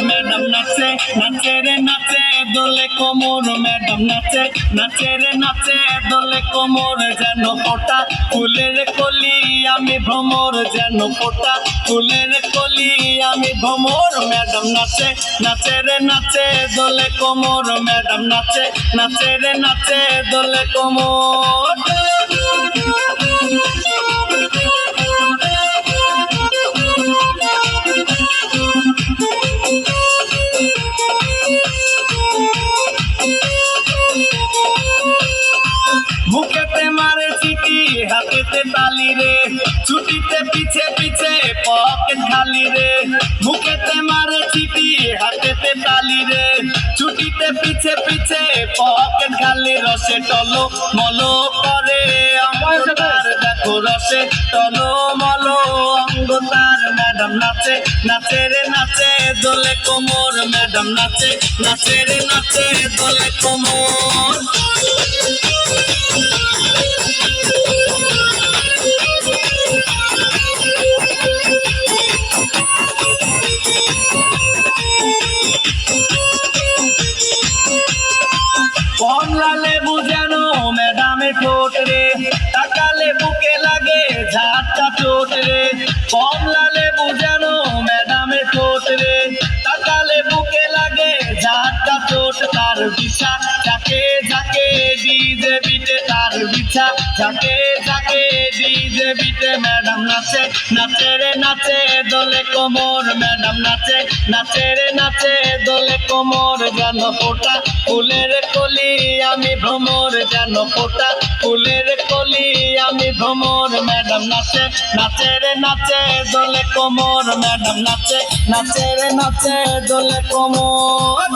Madam নাচে নাচে রে নাচে দোলে কোমর, ম্যাডাম নাচে নাচে রে নাচে দোলে কোমর, যেন ফোটা ফুলের কলি আমি ভ্রমর, যেন ফোটা ফুলের কলি আমি ভ্রমর। ম্যাডাম নাচে নাচে রে নাচে দোলে কোমর, ম্যাডাম নাচে নাচে রে নাচে দোলে কোমর। মুখেতে মারে চিঠি হাতেতে তালি রে, ছুটিতে পিছে পিছে পকেট খালি রে। মুখেতে মারে চিঠি হাতেতে তালি রে, ছুটিতে পিছে পিছে পকেট খালি। রসে টলো মলো করে অঙ্গতার, দেখো রসে টলো মলো অঙ্গতার। ম্যাডাম নাচে নাচে রে নাচে দোলে কোমর, ম্যাডাম নাচে নাচে রে নাচে দোলে কোমর। কমলা লেবু যেন ম্যাডামে ঠোঁট রে, তাকালে বুকে লাগে ঝাটকা চোট রে। কমলা লেবু যেন ম্যাডামে ঠোঁট রে, তাকালে বুকে লাগে ঝাটকা চোট। তার বিছা যাকে যাকে ডিজে বিটে, তার বিছা যাকে যাকে ডিজে বিটে। ম্যাডাম নাচে নাচে রে নাচে দোলে কোমর, ম্যাডাম নাচে নাচে রে নাচে দোলে কোমর, যেন ফোটা ফুলের কলি আমি ভ্রমর, যেন ফোটা ফুলের কলি আমি ভ্রমর। ম্যাডাম নাচে নাচে রে নাচে দোলে কোমর, ম্যাডাম নাচে নাচে রে নাচে দোলে কোমর।